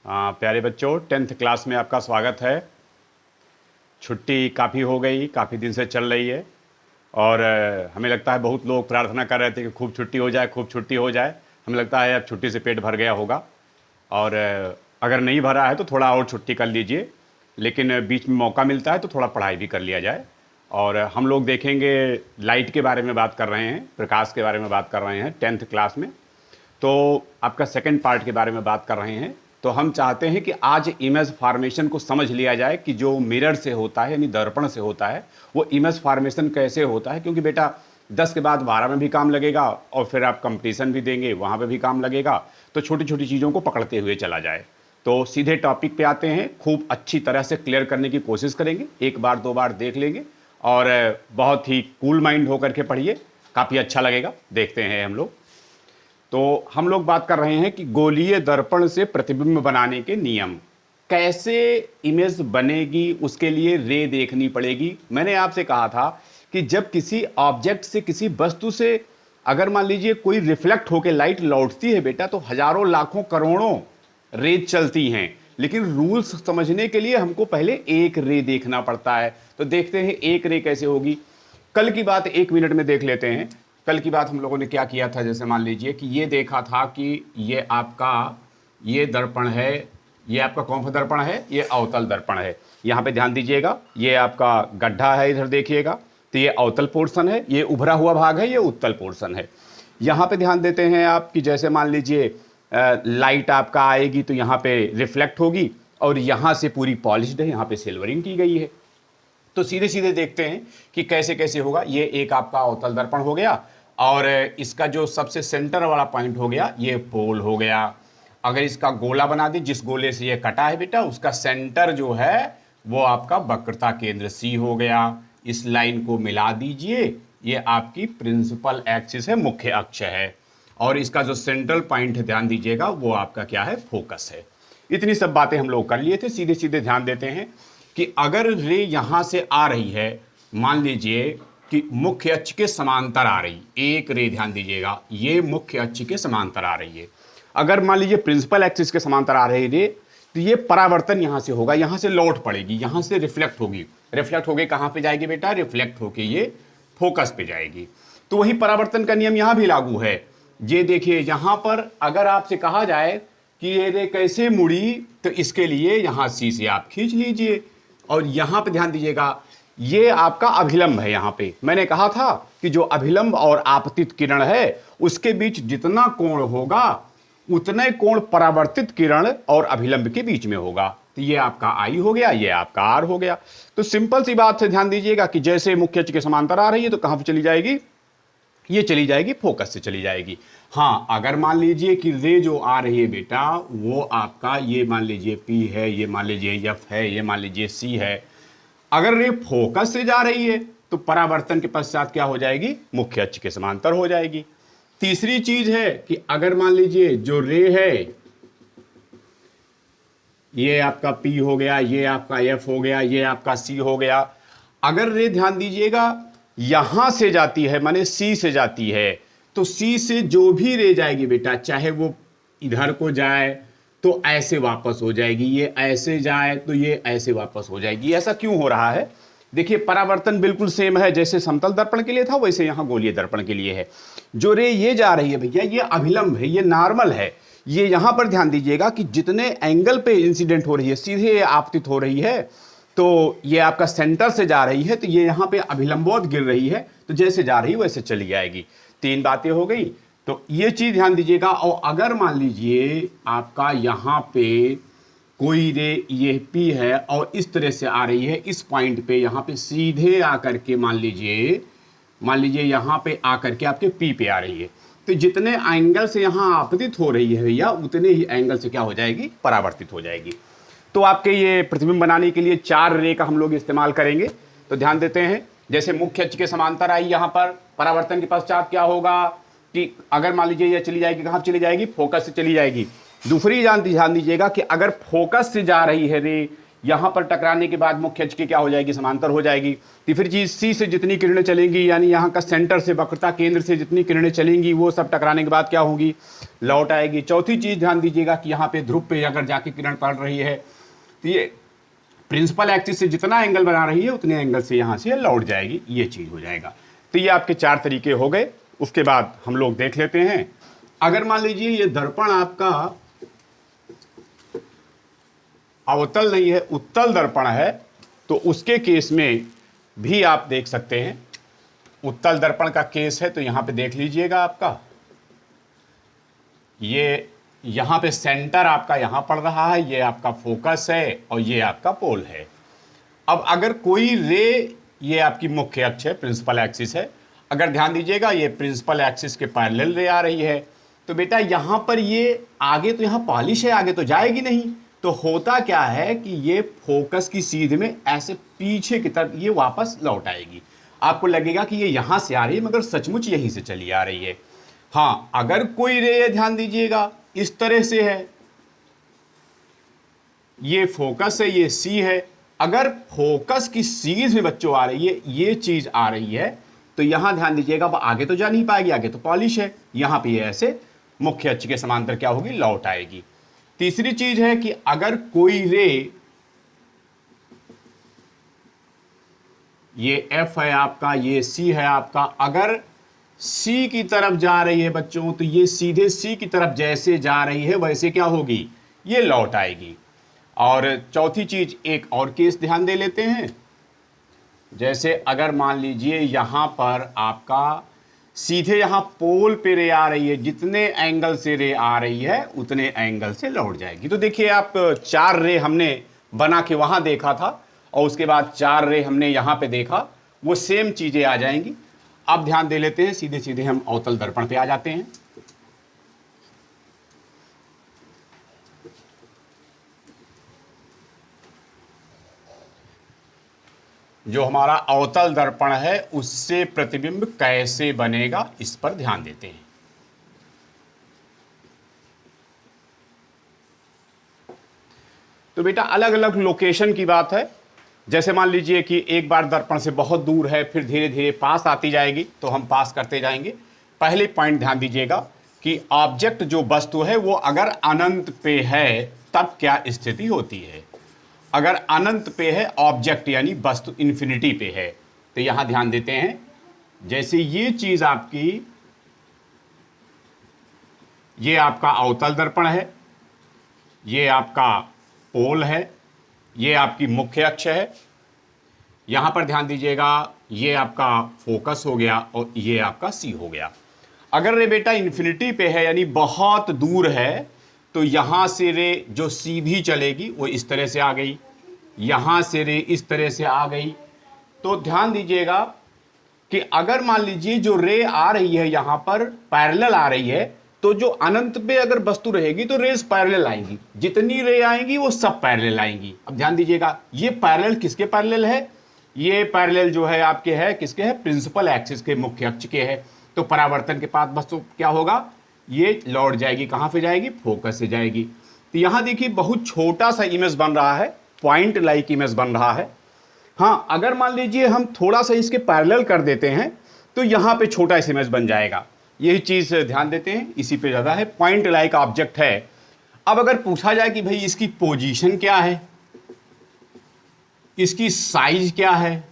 प्यारे बच्चों, 10th class में आपका स्वागत है। छुट्टी काफ़ी हो गई, काफ़ी दिन से चल रही है और हमें लगता है बहुत लोग प्रार्थना कर रहे थे कि खूब छुट्टी हो जाए, खूब छुट्टी हो जाए। हमें लगता है अब छुट्टी से पेट भर गया होगा और अगर नहीं भरा है तो थोड़ा और छुट्टी कर लीजिए, लेकिन बीच में मौका मिलता है तो थोड़ा पढ़ाई भी कर लिया जाए। और हम लोग देखेंगे, लाइट के बारे में बात कर रहे हैं, प्रकाश के बारे में बात कर रहे हैं 10th क्लास में। तो आपका सेकंड पार्ट के बारे में बात कर रहे हैं। तो हम चाहते हैं कि आज इमेज फॉर्मेशन को समझ लिया जाए कि जो मिरर से होता है यानी दर्पण से होता है वो इमेज फॉर्मेशन कैसे होता है, क्योंकि बेटा 10 के बाद 12 में भी काम लगेगा और फिर आप कंपटीशन भी देंगे, वहाँ पे भी काम लगेगा। तो छोटी छोटी चीज़ों को पकड़ते हुए चला जाए। तो सीधे टॉपिक पे आते हैं, खूब अच्छी तरह से क्लियर करने की कोशिश करेंगे, एक बार दो बार देख लेंगे और बहुत ही कूल माइंड होकर के पढ़िए, काफ़ी अच्छा लगेगा। देखते हैं हम लोग। तो हम लोग बात कर रहे हैं कि गोलीय दर्पण से प्रतिबिंब बनाने के नियम। कैसे इमेज बनेगी, उसके लिए रे देखनी पड़ेगी। मैंने आपसे कहा था कि जब किसी ऑब्जेक्ट से, किसी वस्तु से अगर मान लीजिए कोई रिफ्लेक्ट होकर लाइट लौटती है बेटा, तो हजारों लाखों करोड़ों रे चलती हैं, लेकिन रूल्स समझने के लिए हमको पहले एक रे देखना पड़ता है। तो देखते हैं एक रे कैसे होगी। कल की बात 1 मिनट में देख लेते हैं। कल की बात हम लोगों ने क्या किया था, जैसे मान लीजिए कि ये देखा था कि ये आपका ये दर्पण है, ये आपका कौन सा दर्पण है, ये अवतल दर्पण है। यहाँ पे ध्यान दीजिएगा, ये आपका गड्ढा है, इधर देखिएगा, तो ये अवतल पोर्शन है, ये उभरा हुआ भाग है, ये उत्तल पोर्शन है। यहाँ पे ध्यान देते हैं आप कि जैसे मान लीजिए लाइट आपका आएगी तो यहाँ पे रिफ्लेक्ट होगी और यहाँ से पूरी पॉलिश्ड है, यहाँ पे सिल्वरिंग की गई है। तो सीधे सीधे देखते हैं कि कैसे कैसे होगा। ये एक आपका अवतल दर्पण हो गया और इसका जो सबसे सेंटर वाला पॉइंट हो गया ये पोल हो गया। अगर इसका गोला बना दे, जिस गोले से ये कटा है बेटा, उसका सेंटर जो है वो आपका वक्रता केंद्र सी हो गया। इस लाइन को मिला दीजिए, ये आपकी प्रिंसिपल एक्सिस है, मुख्य अक्ष है। और इसका जो सेंट्रल पॉइंट है, ध्यान दीजिएगा, वो आपका क्या है, फोकस है। इतनी सब बातें हम लोग कर लिए थे। सीधे सीधे ध्यान देते हैं कि अगर रे यहां से आ रही है, मान लीजिए कि मुख्य अक्ष के समांतर आ रही, एक रे ध्यान दीजिएगा, ये मुख्य अक्ष के समांतर आ रही है। अगर मान लीजिए प्रिंसिपल एक्सिस के समांतर आ रही रे, तो ये परावर्तन यहां से होगा, यहां से लौट पड़ेगी, यहां से रिफ्लेक्ट होगी। रिफ्लेक्ट होके कहां पे जाएगी बेटा, रिफ्लेक्ट होके ये फोकस पे जाएगी। तो वही परावर्तन का नियम यहां भी लागू है। ये देखिए, यहां पर अगर आपसे कहा जाए कि ये रे कैसे मुड़ी, तो इसके लिए यहां सी से आप खींच लीजिए और यहां पे ध्यान दीजिएगा, ये आपका अभिलंब है। यहां पे मैंने कहा था कि जो अभिलंब और आपतित किरण है उसके बीच जितना कोण होगा उतने कोण परावर्तित किरण और अभिलंब के बीच में होगा। तो ये आपका आई हो गया, ये आपका आर हो गया। तो सिंपल सी बात से ध्यान दीजिएगा कि जैसे मुख्य अक्ष के समांतर आ रही है तो कहां पर चली जाएगी, ये चली जाएगी फोकस से चली जाएगी। हाँ, अगर मान लीजिए कि रे जो आ रही है बेटा वो आपका, ये मान लीजिए P है, ये मान लीजिए F है, ये मान लीजिए C है, अगर रे फोकस से जा रही है तो परावर्तन के पश्चात क्या हो जाएगी, मुख्य अक्ष के समांतर हो जाएगी। तीसरी चीज है कि अगर मान लीजिए जो रे है, ये आपका P हो गया, ये आपका F हो गया, ये आपका C हो गया, अगर रे ध्यान दीजिएगा यहां से जाती है, माने C से जाती है, तो C से जो भी रे जाएगी बेटा, चाहे वो इधर को जाए तो ऐसे वापस हो जाएगी, ये ऐसे जाए तो ये ऐसे वापस हो जाएगी। ऐसा क्यों हो रहा है, देखिए परावर्तन बिल्कुल सेम है, जैसे समतल दर्पण के लिए था वैसे यहां गोलीय दर्पण के लिए है। जो रे ये जा रही है भैया, ये अभिलंब है, ये नॉर्मल है। ये यहां पर ध्यान दीजिएगा कि जितने एंगल पे इंसिडेंट हो रही है, सीधे आपतित हो रही है, तो ये आपका सेंटर से जा रही है, तो ये यहां पे अभिलंबवत गिर रही है, तो जैसे जा रही है वैसे चली जाएगी। तीन बातें हो गई, तो ये चीज ध्यान दीजिएगा। और अगर मान लीजिए आपका यहां पे कोई रे ये P है और इस तरह से आ रही है, इस पॉइंट पे यहां पे सीधे आकर के मान लीजिए यहां पे आकर के आपके P पे आ रही है, तो जितने एंगल से यहां आपतित हो रही है भैया, उतने ही एंगल से क्या हो जाएगी, परावर्तित हो जाएगी। तो आपके ये प्रतिबिंब बनाने के लिए 4 रे का हम लोग इस्तेमाल करेंगे। तो ध्यान देते हैं, जैसे मुख्य अक्ष के समांतर आई, यहां पर परावर्तन के पश्चात क्या होगा कि अगर मान लीजिए ये चली जाएगी, कहां चली जाएगी, फोकस से चली जाएगी। दूसरी ध्यान दीजिएगा कि अगर फोकस से जा रही है रे, यहां पर टकराने के बाद मुख्य अक्ष की क्या हो जाएगी, समांतर हो जाएगी। तीसरी चीज, सी से जितनी किरणें चलेंगी, यानी यहां का सेंटर से, वक्रता केंद्र से जितनी किरणें चलेंगी वो सब टकराने के बाद क्या होगी, लौट आएगी। चौथी चीज ध्यान दीजिएगा कि यहाँ पे ध्रुव पे अगर जाके किरण पड़ रही है तो ये प्रिंसिपल एक्सिस से जितना एंगल बना रही है उतने एंगल से यहां से लौट जाएगी, ये चीज हो जाएगा। तो ये आपके 4 तरीके हो गए। उसके बाद हम लोग देख लेते हैं, अगर मान लीजिए ये दर्पण आपका अवतल नहीं है, उत्तल दर्पण है, तो उसके केस में भी आप देख सकते हैं। उत्तल दर्पण का केस है तो यहां पे देख लीजिएगा, आपका ये यहां पे सेंटर आपका यहां पड़ रहा है, ये आपका फोकस है और ये आपका पोल है। अब अगर कोई रे, ये आपकी मुख्य अक्ष है, प्रिंसिपल एक्सिस है, अगर ध्यान दीजिएगा ये प्रिंसिपल एक्सिस के पैरेलल रे आ रही है, तो बेटा यहां पर ये आगे तो यहां पॉलिश है, आगे तो जाएगी नहीं, तो होता क्या है कि ये फोकस की सीध में ऐसे पीछे की तरफ ये वापस लौट आएगी। आपको लगेगा कि ये यहां से आ रही है, मगर सचमुच यहीं से चली आ रही है। हाँ, अगर कोई रे, ध्यान दीजिएगा, इस तरह से है, ये फोकस है, ये सी है, अगर फोकस की सीध में बच्चों आ रही है, ये चीज आ रही है, तो यहां ध्यान दीजिएगा वो आगे तो जा नहीं पाएगी, आगे तो पॉलिश है, यहां पे ये ऐसे मुख्य अक्ष के समांतर क्या होगी, लौट आएगी। तीसरी चीज है कि अगर कोई रे, ये एफ है आपका, ये सी है आपका, अगर सी की तरफ जा रही है बच्चों, तो ये सीधे सी की तरफ जैसे जा रही है वैसे क्या होगी, ये लौट आएगी। और चौथी चीज, एक और केस ध्यान दे लेते हैं, जैसे अगर मान लीजिए यहां पर आपका सीधे यहां पोल पे रे आ रही है, जितने एंगल से रे आ रही है उतने एंगल से लौट जाएगी। तो देखिए आप 4 रे हमने बना के वहां देखा था और उसके बाद 4 रे हमने यहां पे देखा, वो सेम चीजें आ जाएंगी। अब ध्यान दे लेते हैं, सीधे सीधे हम अवतल दर्पण पे आ जाते हैं। जो हमारा अवतल दर्पण है उससे प्रतिबिंब कैसे बनेगा, इस पर ध्यान देते हैं। तो बेटा अलग अलग लोकेशन की बात है। जैसे मान लीजिए कि एक बार दर्पण से बहुत दूर है, फिर धीरे धीरे पास आती जाएगी, तो हम पास करते जाएंगे। पहले पॉइंट ध्यान दीजिएगा कि ऑब्जेक्ट जो वस्तु है वो अगर अनंत पे है तब क्या स्थिति होती है। अगर अनंत पे है ऑब्जेक्ट, यानी वस्तु इन्फिनिटी पे है, तो यहां ध्यान देते हैं, जैसे ये चीज आपकी, ये आपका अवतल दर्पण है, ये आपका पोल है, ये आपकी मुख्य अक्ष है, यहां पर ध्यान दीजिएगा ये आपका फोकस हो गया और ये आपका सी हो गया। अगर रे बेटा इन्फिनिटी पे है, यानी बहुत दूर है, तो यहां से रे जो सीधी चलेगी वो इस तरह से आ गई, यहां से रे इस तरह से आ गई। तो ध्यान दीजिएगा कि अगर मान लीजिए जो रे आ रही है यहां पर पैरेलल आ रही है, तो जो अनंत पे अगर वस्तु रहेगी तो रेस पैरेलल आएंगी, जितनी रे आएंगी वो सब पैरेलल आएंगी। अब ध्यान दीजिएगा ये पैरेलल किसके पैरेलल है, ये पैरेलल जो है आपके है किसके है, प्रिंसिपल एक्सिस के, मुख्य अक्ष के है। तो परावर्तन के पास वस्तु क्या होगा, ये लौट जाएगी, कहां पे जाएगी, फोकस से जाएगी। तो यहां देखिए बहुत छोटा सा इमेज बन रहा है, पॉइंट लाइक इमेज बन रहा है। हाँ, अगर मान लीजिए हम थोड़ा सा इसके पैरेलल कर देते हैं तो यहां पे छोटा सा इमेज बन जाएगा। यही चीज ध्यान देते हैं, इसी पे ज्यादा है, पॉइंट लाइक ऑब्जेक्ट है। अब अगर पूछा जाए कि भाई इसकी पोजीशन क्या है, इसकी साइज क्या है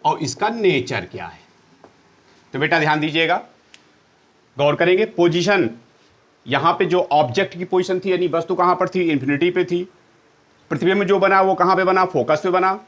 और इसका नेचर क्या है, तो बेटा ध्यान दीजिएगा, गौर करेंगे। पोजीशन, यहां पे जो ऑब्जेक्ट की पोजीशन थी, यानी वस्तु कहां पर थी, इन्फिनिटी पे थी। प्रतिबिंब जो बना वो कहां पे बना, फोकस पे बना।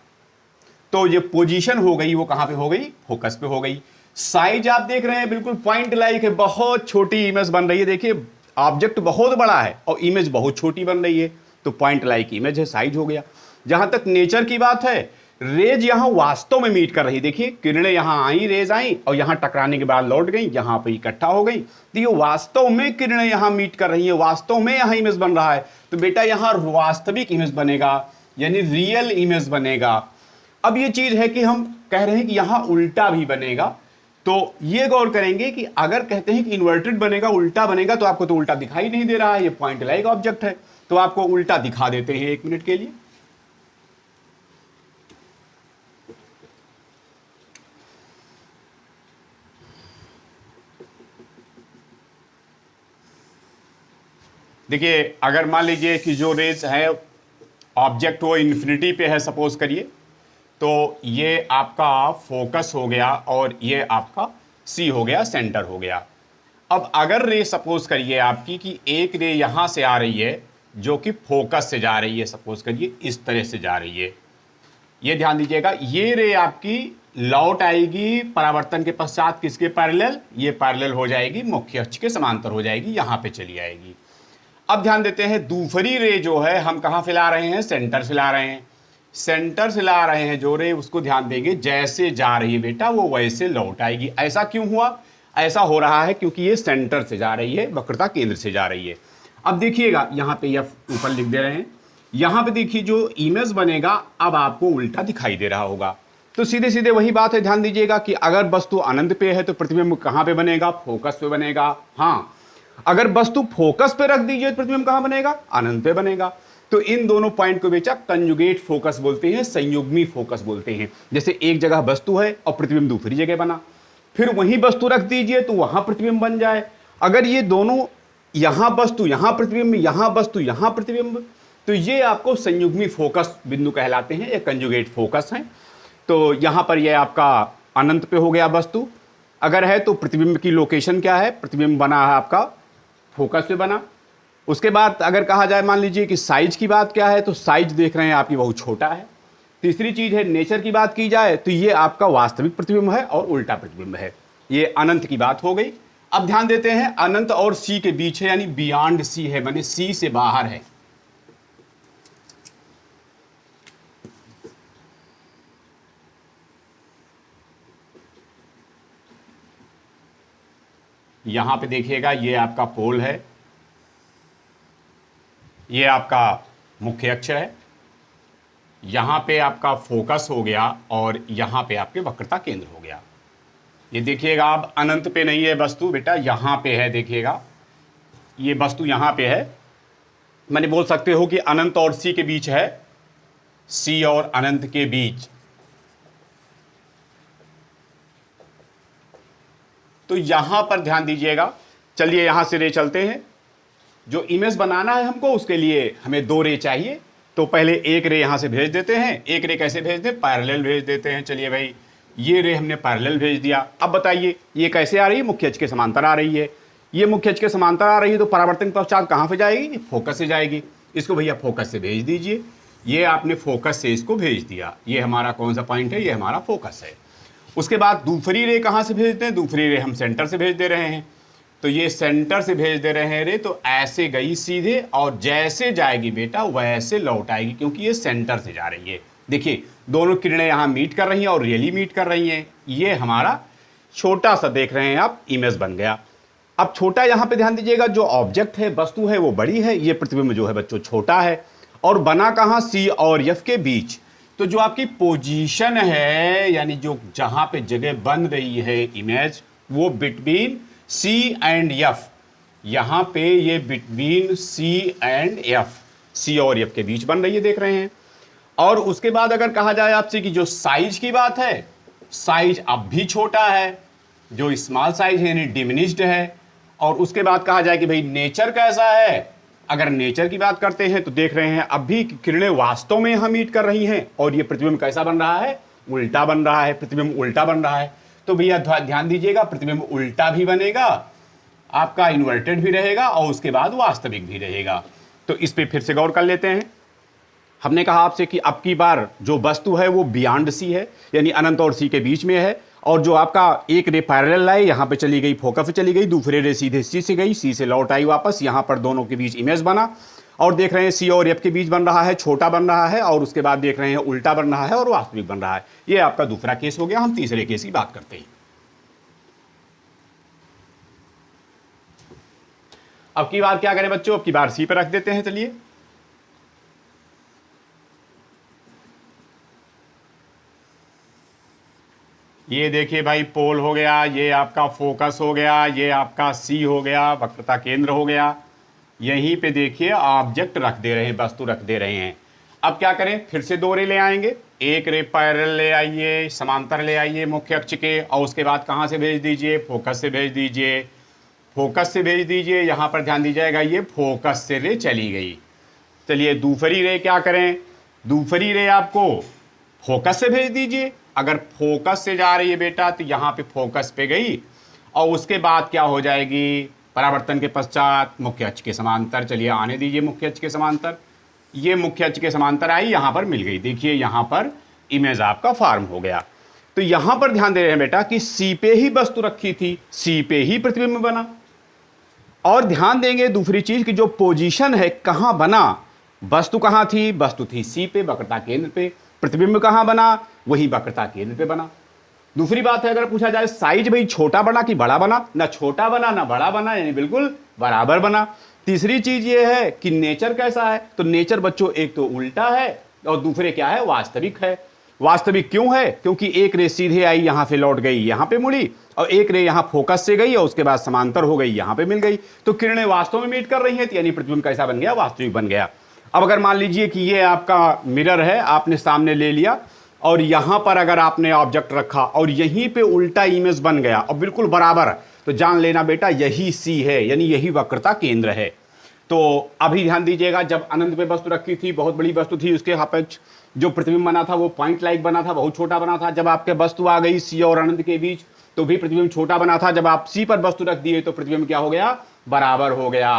तो ये पोजीशन हो गई वो कहां पे हो गई, फोकस पे हो गई। साइज आप देख रहे हैं बिल्कुल पॉइंट लाइक है, बहुत छोटी इमेज बन रही है। देखिए ऑब्जेक्ट बहुत बड़ा है और इमेज बहुत छोटी बन रही है, तो पॉइंट लाइक इमेज है, साइज हो गया। जहां तक नेचर की बात है, रेज यहां वास्तव में मीट कर रही, देखिए किरणें यहां आई, रेज आई और यहां टकराने के बाद लौट गई, यहां पे इकट्ठा हो गई, तो ये वास्तव में किरणें यहां मीट कर रही है, वास्तव में यहां इमेज बन रहा है। तो बेटा यहां वास्तविक इमेज बनेगा, यानी रियल इमेज बनेगा। अब ये चीज है कि हम कह रहे हैं कि यहां उल्टा भी बनेगा, तो ये गौर करेंगे कि अगर कहते हैं कि इन्वर्टेड बनेगा, उल्टा बनेगा, तो आपको तो उल्टा दिखाई नहीं दे रहा है, ये पॉइंट लाइक ऑब्जेक्ट है, तो आपको उल्टा दिखा देते हैं 1 मिनट के लिए। देखिए अगर मान लीजिए कि जो रेज है ऑब्जेक्ट वो इन्फिनिटी पे है सपोज करिए, तो ये आपका फोकस हो गया और ये आपका सी हो गया, सेंटर हो गया। अब अगर रे सपोज करिए आपकी कि एक रे यहां से आ रही है जो कि फोकस से जा रही है, सपोज करिए इस तरह से जा रही है, ये ध्यान दीजिएगा, ये रे आपकी लौट आएगी परावर्तन के पश्चात किसके पैरेलल, ये पैरेलल हो जाएगी मुख्य अक्ष के समांतर हो जाएगी, यहां पे चली आएगी। अब ध्यान देते हैं दूसरी रे जो है हम कहां से ला रहे हैं, सेंटर से ला रहे हैं। सेंटर से ला रहे हैं जो रे, उसको ध्यान देंगे जैसे जा रही है बेटा वो वैसे लौट आएगी। ऐसा क्यों हुआ, ऐसा हो रहा है क्योंकि ये सेंटर से जा रही है, वक्रता केंद्र से जा रही है। अब देखिएगा यहां पे एफ ऊपर लिख दे रहे हैं, यहां पे देखिए जो इमेज बनेगा अब आपको उल्टा दिखाई दे रहा होगा। तो सीधे सीधे वही बात है, ध्यान दीजिएगा कि अगर वस्तु अनंत पे है तो प्रतिबिंब कहां पे बनेगा, फोकस पे बनेगा। हाँ, अगर वस्तु फोकस पे रख दीजिए तो प्रतिबिंब कहां बनेगा, अनंत पे बनेगा। तो इन दोनों पॉइंट को बेचा कंजुगेट फोकस बोलते हैं, संयुग्मी फोकस बोलते हैं। जैसे एक जगह वस्तु है और प्रतिबिंब दूसरी जगह बना, फिर वहीं वस्तु रख दीजिए तो वहां प्रतिबिंब बन जाए। अगर ये दोनों, यहां वस्तु यहां प्रतिबिंब, यहां वस्तु यहां प्रतिबिंब, तो ये आपको संयुग्मी फोकस बिंदु कहलाते हैं, ये कंजुगेट फोकस हैं। तो यहां पर ये आपका अनंत पे हो गया वस्तु अगर है, तो प्रतिबिंब की लोकेशन क्या है, प्रतिबिंब बना है आपका फोकस पे बना। उसके बाद अगर कहा जाए मान लीजिए कि साइज की बात क्या है, तो साइज देख रहे हैं आपकी बहुत छोटा है। तीसरी चीज है नेचर की बात की जाए तो ये आपका वास्तविक प्रतिबिंब है और उल्टा प्रतिबिंब है। ये अनंत की बात हो गई। अब ध्यान देते हैं अनंत और सी के बीच है, यानी बियॉन्ड सी है, माने सी से बाहर है। यहां पे देखिएगा ये आपका पोल है, ये आपका मुख्य अक्ष है, यहां पे आपका फोकस हो गया और यहां पे आपके वक्रता केंद्र हो गया। ये देखिएगा अब अनंत पे नहीं है वस्तु बेटा, यहां पे है, देखिएगा ये वस्तु यहां पे है। मैंने बोल सकते हो कि अनंत और सी के बीच है, सी और अनंत के बीच। तो यहां पर ध्यान दीजिएगा, चलिए यहां से रे चलते हैं। जो इमेज बनाना है हमको उसके लिए हमें दो रे चाहिए, तो पहले एक रे यहां से भेज देते हैं। एक रे कैसे भेज दें, पैरेलल भेज देते हैं। चलिए भाई ये रे हमने पैरेलल भेज दिया। अब बताइए ये कैसे आ रही है, मुख्य अक्ष के समांतर आ रही है। ये मुख्य अक्ष के समांतर आ रही है तो परावर्तन पश्चात कहां से जाएगी, फोकस से जाएगी। इसको भैया फोकस से भेज दीजिए। ये आपने फोकस से इसको भेज दिया, ये हमारा कौन सा पॉइंट है, ये हमारा फोकस है। उसके बाद दूसरी रे कहां से भेजते हैं, दूसरी रे हम सेंटर से भेज दे रहे हैं। तो ये सेंटर से भेज दे रहे हैं रे, तो ऐसे गई सीधे और जैसे जाएगी बेटा वैसे लौट आएगी, क्योंकि ये सेंटर से जा रही है। देखिए दोनों किरणें यहां मीट कर रही हैं और रियली मीट कर रही हैं। ये हमारा छोटा सा देख रहे हैं आप इमेज बन गया। अब छोटा यहां पे ध्यान दीजिएगा, जो ऑब्जेक्ट है वस्तु है वो बड़ी है, ये प्रतिबिंब जो है बच्चों छोटा है। और बना कहां, सी और एफ के बीच। तो जो आपकी पोजीशन है, यानी जो जहां पे जगह बन रही है इमेज, वो बिटवीन सी एंड एफ। यहां पे ये बिटवीन सी एंड एफ, सी और एफ के बीच बन रही है, देख रहे हैं। और उसके बाद अगर कहा जाए आपसे कि जो साइज की बात है, साइज अब भी छोटा है, जो स्मॉल साइज है यानी डिमिनिश्ड है। और उसके बाद कहा जाए कि भाई नेचर कैसा है, अगर नेचर की बात करते हैं तो देख रहे हैं अब भी किरणें वास्तव में यहां मीट कर रही हैं और ये प्रतिबिंब कैसा बन रहा है, उल्टा बन रहा है, प्रतिबिंब उल्टा बन रहा है। तो भैया ध्यान दीजिएगा, प्रतिबिंब उल्टा भी बनेगा, आपका इन्वर्टेड भी रहेगा और उसके बाद वास्तविक भी रहेगा। तो इस पे फिर से गौर कर लेते हैं। हमने कहा आपसे कि अब की बार जो वस्तु है वो बियॉन्ड सी है, यानी अनंत और सी के बीच में है। और जो आपका एक रे पैरेलल लाए यहां पे चली गई, फोकस पे चली गई, दूसरे रे सीधे सी से गई, सी से लौट आई वापस, यहां पर दोनों के बीच इमेज बना। और देख रहे हैं सी और एफ के बीच बन रहा है, छोटा बन रहा है। और उसके बाद देख रहे हैं उल्टा बन रहा है और वास्तविक बन रहा है। ये आपका दूसरा केस हो गया। हम तीसरे केस की बात करते हैं। अब की बार क्या करें बच्चों, अब की बार सी पे रख देते हैं। चलिए ये देखिए भाई पोल हो गया, ये आपका फोकस हो गया, ये आपका सी हो गया, वक्रता केंद्र हो गया। यहीं पे देखिए ऑब्जेक्ट रख दे रहे हैं, वस्तु रख दे रहे हैं। अब क्या करें, फिर से दो रे ले आएंगे। एक रे पैरेलल ले आइए, समांतर ले आइए मुख्य अक्ष के, और उसके बाद कहाँ से भेज दीजिए, फोकस से भेज दीजिए। फोकस से भेज दीजिए, यहां पर ध्यान दीजिएगा ये फोकस से रे चली गई। चलिए दूसरी रे क्या करें, दूसरी रे आपको फोकस से भेज दीजिए। अगर फोकस से जा रही है बेटा तो यहां पे फोकस पे गई और उसके बाद क्या हो जाएगी, परावर्तन के पश्चात मुख्य अक्ष के समांतर। चलिए आने दीजिए मुख्य अक्ष के समांतर, ये मुख्य अक्ष के समांतर आई, यहां पर मिल गई। देखिए यहां पर इमेज आपका फॉर्म हो गया। तो यहां पर ध्यान दे रहे हैं बेटा कि सी पे ही वस्तु रखी थी, सी पे ही प्रतिबिंब बना। और ध्यान देंगे दूसरी चीज की जो पोजीशन है, कहां बना, वस्तु कहां थी, वस्तु थी सी पे वक्रता केंद्र पे, प्रतिबिंब कहां बना, वही वक्रता केंद्र पे बना। दूसरी बात है, अगर पूछा जाए साइज भाई छोटा बना कि बड़ा बना, ना छोटा बना ना बड़ा बना, यानी बिल्कुल बराबर बना। तीसरी चीज ये है कि नेचर कैसा है, तो नेचर बच्चों एक तो उल्टा है और दूसरे क्या है, वास्तविक है। वास्तविक क्यों है, क्योंकि एक रे सीधे आई यहां से लौट गई यहां पे मुड़ी, और एक रे यहां फोकस से गई और उसके बाद समांतर हो गई यहां पे मिल गई। तो किरणें वास्तव में मीट कर रही हैं, यानी प्रतिबिंब कैसा बन गया, वास्तविक बन गया। अब अगर मान लीजिए कि ये आपका मिरर है, आपने सामने ले लिया और यहां पर अगर आपने ऑब्जेक्ट रखा और यहीं पे उल्टा इमेज बन गया और बिल्कुल बराबर, तो जान लेना बेटा यही सी है, यानी यही वक्रता केंद्र है। तो अभी ध्यान दीजिएगा, जब अनंत पे वस्तु रखी थी, बहुत बड़ी वस्तु थी, उसके सापेक्ष जो प्रतिबिंब बना था वो पॉइंट लाइक बना था, बहुत छोटा बना था। जब आपके वस्तु आ गई सी और अनंत के बीच तो भी प्रतिबिंब छोटा बना था। जब आप सी पर वस्तु रख दिए तो प्रतिबिंब क्या हो गया, बराबर हो गया।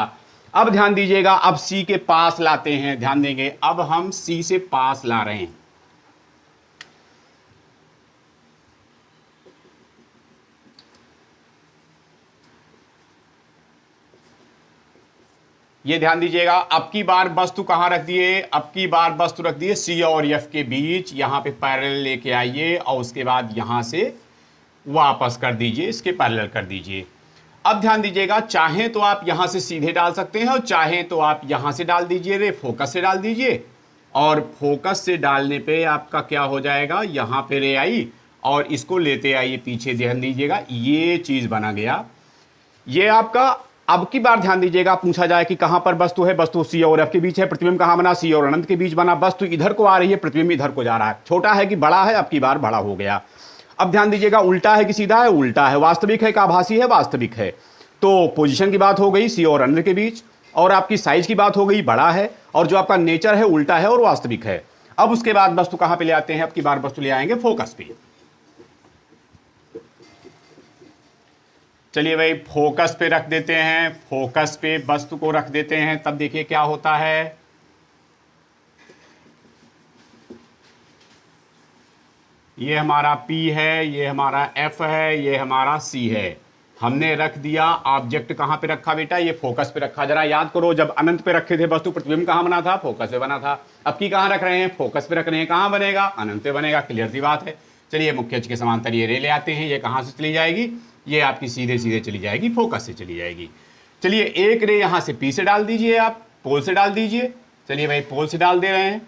अब ध्यान दीजिएगा, अब सी के पास लाते हैं, ध्यान देंगे, अब हम सी से पास ला रहे हैं। ये ध्यान दीजिएगा, अब की बार वस्तु कहां रख दिए, अब की बार वस्तु रख दिए सी और एफ के बीच, यहां पे पैरेलल लेके आइए और उसके बाद यहां से वापस कर दीजिए, इसके पैरेलल कर दीजिए। अब ध्यान दीजिएगा, चाहें तो आप यहां से सीधे डाल सकते हैं और चाहें तो आप यहां से डाल दीजिए, रे फोकस से डाल दीजिए। और फोकस से डालने पे आपका क्या हो जाएगा, यहां पे रे आई और इसको लेते आइए पीछे, ध्यान दीजिएगा ये चीज बना गया। ये आपका अब की बार ध्यान दीजिएगा, पूछा जाए कि कहां पर वस्तु है, वस्तु सी और एफ के बीच है, प्रतिबिंब कहां बना, सी और अनंत के बीच बना, वस्तु इधर को आ रही है, प्रतिबिंब इधर को जा रहा है, छोटा है कि बड़ा है, अब की बार बड़ा हो गया। अब ध्यान दीजिएगा, उल्टा है कि सीधा है, उल्टा है, वास्तविक है कि आभासी है, वास्तविक है। तो पोजीशन की बात हो गई सी और अनंत के बीच, और आपकी साइज की बात हो गई बड़ा है, और जो आपका नेचर है उल्टा है और वास्तविक है। अब उसके बाद वस्तु कहां पे ले आते हैं, अब की बार वस्तु ले आएंगे फोकस पे। चलिए भाई फोकस पे रख देते हैं, फोकस पे वस्तु को रख देते हैं, तब देखिए क्या होता है। ये हमारा P है, ये हमारा F है, ये हमारा C है। हमने रख दिया, ऑब्जेक्ट कहां पे रखा बेटा, ये फोकस पे रखा। जरा याद करो, जब अनंत पे रखे थे वस्तु, प्रतिबिंब कहां बना था, फोकस पे बना था। अब की कहां रख रहे हैं, फोकस पे रख रहे हैं, कहां बनेगा, अनंत पे बनेगा, क्लियर सी बात है। चलिए मुख्य अक्ष के समांतर ये रे ले आते हैं, ये कहां से चली जाएगी, ये आपकी सीधे सीधे चली जाएगी, फोकस से चली जाएगी। चलिए एक रे यहां से P से डाल दीजिए, आप पोल से डाल दीजिए। चलिए भाई पोल से डाल दे रहे हैं,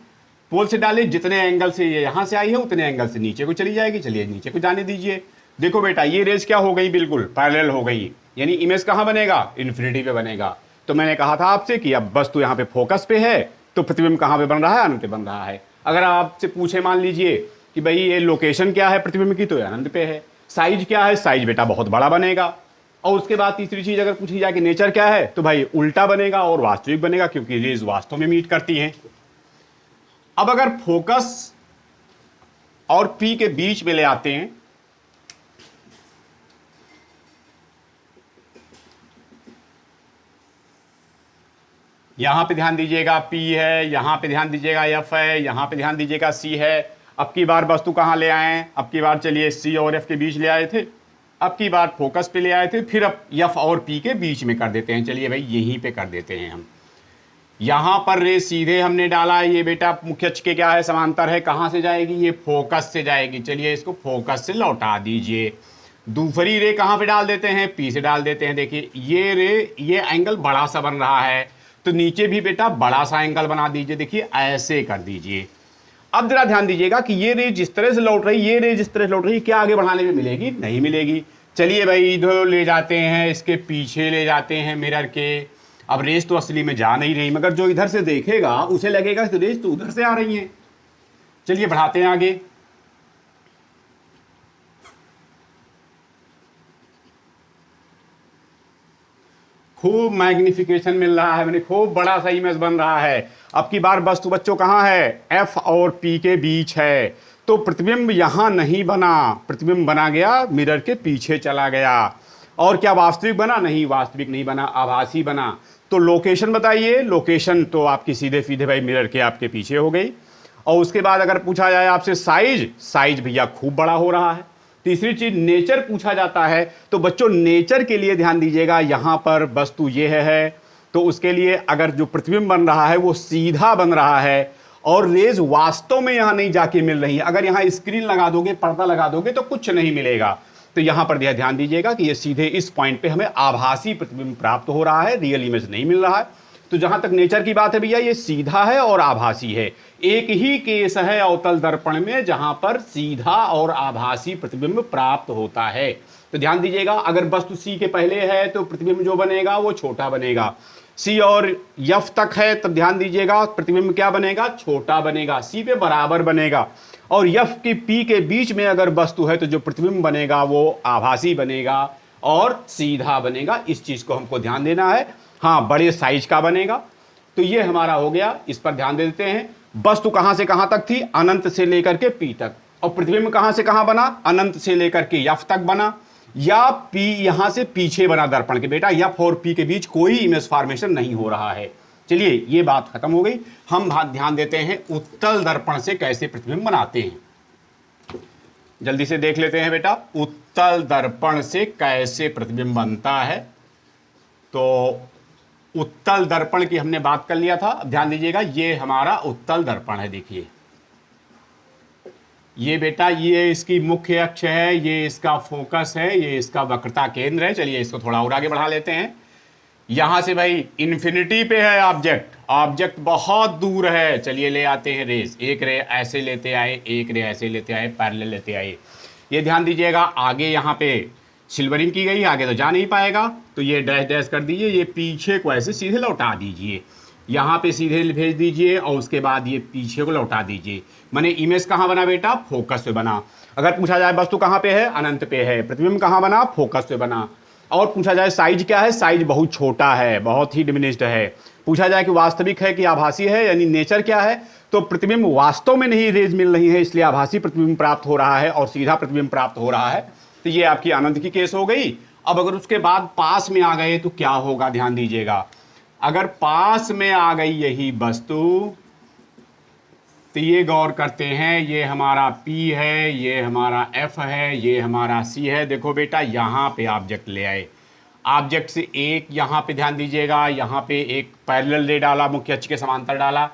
पोल से डालिए, जितने एंगल से ये यहां से आई है उतने एंगल से नीचे को चली जाएगी। चलिए नीचे को जाने दीजिए। देखो बेटा ये रेज क्या हो गई, बिल्कुल पैरेलल हो गई, यानी इमेज कहां बनेगा, इन्फिनिटी पे बनेगा। तो मैंने कहा था आपसे कि अब वस्तु यहां पे फोकस पे है तो प्रतिबिंब कहां पे बन रहा है, अनंत पे बन रहा है। अगर आपसे पूछे मान लीजिए कि भाई ये लोकेशन क्या है प्रतिबिंब की, तो ये अनंत पे है। साइज क्या है, साइज बेटा बहुत बड़ा बनेगा। और उसके बाद तीसरी चीज अगर पूछी जाए कि नेचर क्या है, तो भाई उल्टा बनेगा और वास्तविक बनेगा, क्योंकि रेज वास्तव में मीट करती हैं। अब अगर फोकस और P के बीच में ले आते हैं, यहां पे ध्यान दीजिएगा P है, यहां पे ध्यान दीजिएगा F है, यहां पे ध्यान दीजिएगा C है। अब की बार वस्तु कहां ले आए, अब की बार चलिए C और F के बीच ले आए थे, अब की बार फोकस पे ले आए थे, फिर अब F और P के बीच में कर देते हैं। चलिए भाई यहीं पे कर देते हैं हम। यहां पर रे सीधे हमने डाला, ये बेटा मुख्य अक्ष के क्या है, समांतर है, कहां से जाएगी, ये फोकस से जाएगी। चलिए इसको फोकस से लौटा दीजिए। दूसरी रे कहां पे डाल देते हैं, P से डाल देते हैं। देखिए ये रे, ये एंगल बड़ा सा बन रहा है, तो नीचे भी बेटा बड़ा सा एंगल बना दीजिए। देखिए ऐसे कर दीजिए। अब जरा ध्यान दीजिएगा कि ये रे जिस तरह से लौट रही, ये रे जिस तरह से लौट रही, क्या आगे बढ़ाने में मिलेगी, नहीं मिलेगी। चलिए भाई इधर ले जाते हैं, इसके पीछे ले जाते हैं मिरर के। अब रेस तो असली में जा नहीं रही, मगर जो इधर से देखेगा उसे लगेगा कि रेस तो उधर से आ रही है। चलिए बढ़ाते हैं आगे। खूब मैग्निफिकेशन मिल रहा है, मैंने खूब बड़ा सा इमेज बन रहा है। अब की बार वस्तु बच्चों कहाँ है, एफ और पी के बीच है, तो प्रतिबिंब यहां नहीं बना, प्रतिबिंब बना गया मिरर के पीछे चला गया। और क्या वास्तविक बना, नहीं वास्तविक नहीं बना, आभासी बना। तो लोकेशन बताइए, लोकेशन तो आपकी सीधे सीधे भाई मिरर के आपके पीछे हो गई। और उसके बाद अगर पूछा जाए आपसे साइज, साइज भैया खूब बड़ा हो रहा है। तीसरी चीज नेचर पूछा जाता है, तो बच्चों नेचर के लिए ध्यान दीजिएगा, यहां पर वस्तु ये है तो उसके लिए अगर जो प्रतिबिंब बन रहा है वो सीधा बन रहा है और रेज वास्तव में यहां नहीं जाके मिल रही है। अगर यहां स्क्रीन लगा दोगे, पर्दा लगा दोगे तो कुछ नहीं मिलेगा। तो यहां पर ध्यान दीजिएगा कि ये सीधे इस पॉइंट पे हमें आभासी प्रतिबिंब प्राप्त हो रहा है, रियल इमेज नहीं मिल रहा है। तो जहां तक नेचर की बात है भैया, ये सीधा है और आभासी है। एक ही केस है अवतल दर्पण में जहां पर सीधा और आभासी प्रतिबिंब प्राप्त होता है। तो ध्यान दीजिएगा, अगर वस्तु सी के पहले है तो प्रतिबिंब जो बनेगा वो छोटा बनेगा। सी और एफ तक है तब ध्यान दीजिएगा प्रतिबिंब क्या बनेगा, छोटा बनेगा, सी पे बराबर बनेगा। और एफ की पी के बीच में अगर वस्तु है तो जो प्रतिबिंब बनेगा वो आभासी बनेगा और सीधा बनेगा। इस चीज को हमको ध्यान देना है। हाँ, बड़े साइज का बनेगा। तो ये हमारा हो गया, इस पर ध्यान दे देते हैं। वस्तु कहां से कहां तक थी, अनंत से लेकर के पी तक। और प्रतिबिंब कहां से कहां बना, अनंत से लेकर के एफ तक बना, या पी यहां से पीछे बना दर्पण के। बेटा एफ और पी के बीच कोई इमेज फॉर्मेशन नहीं हो रहा है। चलिए ये बात खत्म हो गई। हम ध्यान देते हैं उत्तल दर्पण से कैसे प्रतिबिंब बनाते हैं। जल्दी से देख लेते हैं बेटा, उत्तल दर्पण से कैसे प्रतिबिंब बनता है। तो उत्तल दर्पण की हमने बात कर लिया था। अब ध्यान दीजिएगा, ये हमारा उत्तल दर्पण है। देखिए ये बेटा, ये इसकी मुख्य अक्ष है, ये इसका फोकस है, ये इसका वक्रता केंद्र है। चलिए इसको थोड़ा और आगे बढ़ा लेते हैं। यहां से भाई इन्फिनिटी पे है ऑब्जेक्ट, ऑब्जेक्ट बहुत दूर है। चलिए ले आते हैं रेस, एक रे ऐसे लेते आए, एक रे ऐसे लेते आए, पैरेलल लेते आए। ये ध्यान दीजिएगा, आगे यहाँ पे सिल्वरिंग की गई, आगे तो जा नहीं पाएगा, तो ये डैश डैश कर दीजिए। ये पीछे को ऐसे सीधे लौटा दीजिए, यहाँ पे सीधे भेज दीजिए और उसके बाद ये पीछे को लौटा दीजिए। माने इमेज कहाँ बना बेटा, फोकस पे बना। अगर पूछा जाए वस्तु कहाँ पे है, अनंत पे है। प्रतिबिंब कहाँ बना, फोकस पे बना। और पूछा जाए साइज क्या है, साइज बहुत छोटा है, बहुत ही डिमिनिश्ड है। पूछा जाए कि वास्तविक है कि आभासी है, यानी नेचर क्या है, तो प्रतिबिंब वास्तव में नहीं रेज मिल रही है, इसलिए आभासी प्रतिबिंब प्राप्त हो रहा है और सीधा प्रतिबिंब प्राप्त हो रहा है। तो ये आपकी अनंत की केस हो गई। अब अगर उसके बाद पास में आ गए तो क्या होगा, ध्यान दीजिएगा। अगर पास में आ गई यही वस्तु तो ये गौर करते हैं, ये हमारा P है, ये हमारा F है, ये हमारा C है। देखो बेटा यहाँ पे ऑब्जेक्ट ले आए, ऑब्जेक्ट से एक यहाँ पे ध्यान दीजिएगा, यहाँ पे एक पैरेलल रे डाला, मुख्य अक्ष के समांतर डाला।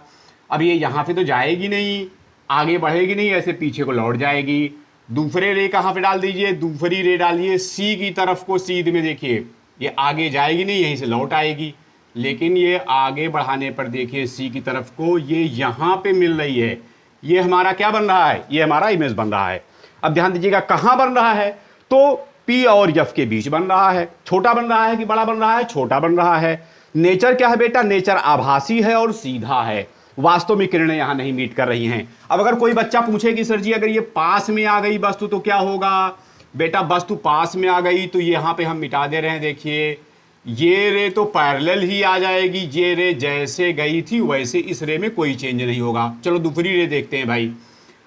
अब ये यहाँ पे तो जाएगी नहीं, आगे बढ़ेगी नहीं, ऐसे पीछे को लौट जाएगी। दूसरे रे कहाँ पे डाल दीजिए, दूसरी रे डालिए C की तरफ को, सीध में देखिए ये आगे जाएगी नहीं, यहीं से लौट आएगी। लेकिन ये आगे बढ़ाने पर देखिए C की तरफ को ये यहाँ पे मिल रही है। ये हमारा क्या बन रहा है, ये हमारा इमेज बन रहा है। अब ध्यान दीजिएगा कहाँ बन रहा है, तो P और F के बीच बन रहा है। छोटा बन रहा है कि बड़ा बन रहा है, छोटा बन रहा है। नेचर क्या है बेटा, नेचर आभासी है और सीधा है, वास्तव में किरणें यहाँ नहीं मीट कर रही हैं। अब अगर कोई बच्चा पूछे कि सर जी अगर ये पास में आ गई वस्तु तो क्या होगा, बेटा वस्तु पास में आ गई तो यहाँ पे हम मिटा दे रहे हैं। देखिए ये रे तो पैरेलल ही आ जाएगी, ये रे जैसे गई थी वैसे इस रे में कोई चेंज नहीं होगा। चलो दूसरी रे देखते हैं भाई।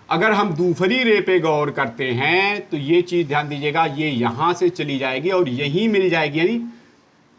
अगर हम दूसरी रे पे गौर करते हैं तो ये चीज ध्यान दीजिएगा, ये यहां से चली जाएगी और यहीं मिल जाएगी, यानी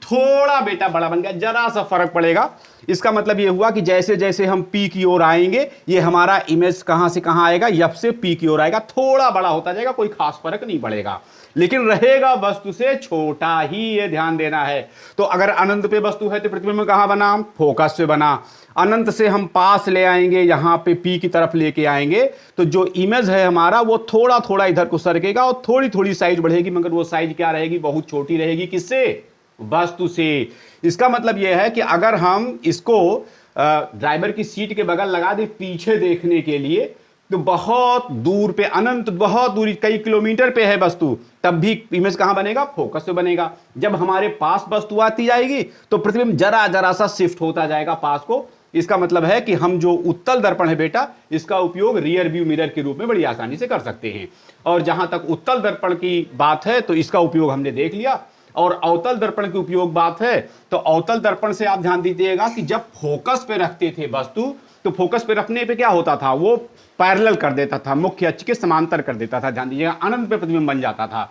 थोड़ा बेटा बड़ा बन गया, जरा सा फर्क पड़ेगा। इसका मतलब ये हुआ कि जैसे जैसे हम P की ओर आएंगे ये हमारा इमेज कहां से कहां आएगा, F से P की ओर आएगा, थोड़ा बड़ा होता जाएगा, कोई खास फर्क नहीं पड़ेगा, लेकिन रहेगा वस्तु से छोटा ही, ये ध्यान देना है। तो अगर अनंत पे वस्तु है तो प्रतिबिंब कहां बना, फोकस पे बना। अनंत से हम पास ले आएंगे, यहां पे P की तरफ लेके आएंगे तो जो इमेज है हमारा वो थोड़ा थोड़ा इधर को सरकेगा और थोड़ी थोड़ी साइज बढ़ेगी, मगर वो साइज क्या रहेगी, बहुत छोटी रहेगी। किससे, वस्तु से। इसका मतलब यह है कि अगर हम इसको ड्राइवर की सीट के बगल लगा दे पीछे देखने के लिए, तो बहुत दूर पे, अनंत बहुत दूरी, कई किलोमीटर पे है वस्तु, तब भी इमेज कहां बनेगा, फोकस पे बनेगा। जब हमारे पास वस्तु आती जाएगी तो प्रतिबिंब जरा जरा सा शिफ्ट होता जाएगा पास को। इसका मतलब है कि हम जो उत्तल दर्पण है बेटा, इसका उपयोग रियर व्यू मिरर के रूप में बड़ी आसानी से कर सकते हैं। और जहां तक उत्तल दर्पण की बात है तो इसका उपयोग हमने देख लिया। और अवतल दर्पण की उपयोग बात है तो अवतल दर्पण से आप ध्यान दीजिएगा कि जब फोकस पे रखते थे वस्तु तो फोकस पे रखने पे क्या होता था, वो पैरेलल कर देता था, मुख्य अक्ष के समांतर कर देता था। ध्यान दीजिएगा, अनंत पे प्रतिबिंब बन जाता था।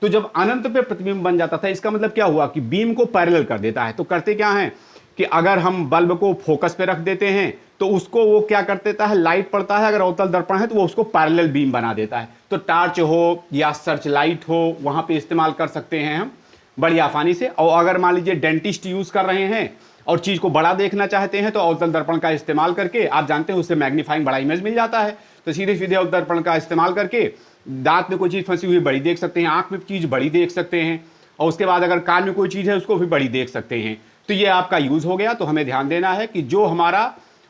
तो जब अनंत पे प्रतिबिंब बन जाता था इसका मतलब क्या हुआ कि बीम को पैरेलल कर देता है। तो करते क्या है कि अगर हम बल्ब को फोकस पे रख देते हैं तो उसको वो क्या कर देता है, लाइट पड़ता है, अगर अवतल दर्पण है तो वो उसको पैरेलल बीम बना देता है। तो टार्च हो या सर्च लाइट हो वहां पे इस्तेमाल कर सकते हैं हम बड़ी आसानी से। और अगर मान लीजिए डेंटिस्ट यूज कर रहे हैं और चीज को बड़ा देखना चाहते हैं तो अवतल दर्पण का इस्तेमाल करके, आप जानते हैं उससे मैग्नीफाइंग बड़ा इमेज मिल जाता है, तो सीधे सीधे अवतल दर्पण का इस्तेमाल करके दांत में कोई चीज फंसी हुई बड़ी देख सकते हैं, आंख में चीज बड़ी देख सकते हैं, और उसके बाद अगर कान में कोई चीज है उसको भी बड़ी देख सकते हैं। तो ये आपका यूज हो गया। तो हमें ध्यान देना है कि जो हमारा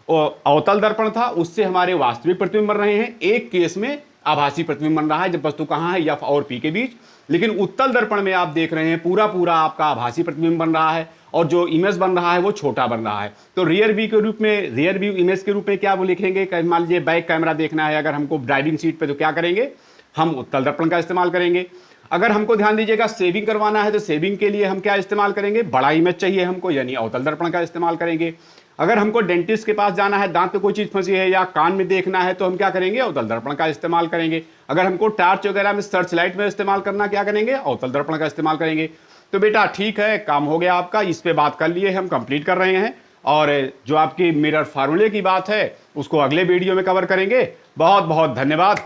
अवतल दर्पण था उससे हमारे वास्तविक प्रतिबिंब बन रहे हैं, एक केस में आभासी प्रतिबिंब बन रहा है जब वस्तु कहां है एफ और पी के बीच। लेकिन उत्तल दर्पण में आप देख रहे हैं पूरा पूरा आपका आभासी प्रतिबिंब बन रहा है और जो इमेज बन रहा है वो छोटा बन रहा है। तो रियर व्यू के रूप में, रियर व्यू इमेज के रूप में क्या वो लिखेंगे, मान लीजिए बैक कैमरा देखना है अगर हमको ड्राइविंग सीट पे तो क्या करेंगे, हम उत्तल दर्पण का इस्तेमाल करेंगे। अगर हमको ध्यान दीजिएगा सेविंग करवाना है तो सेविंग के लिए हम क्या इस्तेमाल करेंगे, बड़ा इमेज चाहिए हमको, यानी अवतल दर्पण का इस्तेमाल करेंगे। अगर हमको डेंटिस्ट के पास जाना है, दांत पे कोई चीज फंसी है या कान में देखना है तो हम क्या करेंगे, अवतल दर्पण का इस्तेमाल करेंगे। अगर हमको टार्च वगैरह में, सर्च लाइट में इस्तेमाल करना, क्या करेंगे, अवतल दर्पण का इस्तेमाल करेंगे। तो बेटा ठीक है, काम हो गया आपका, इस पे बात कर लिए, हम कंप्लीट कर रहे हैं। और जो आपकी मिरर फार्मूले की बात है उसको अगले वीडियो में कवर करेंगे। बहुत बहुत धन्यवाद।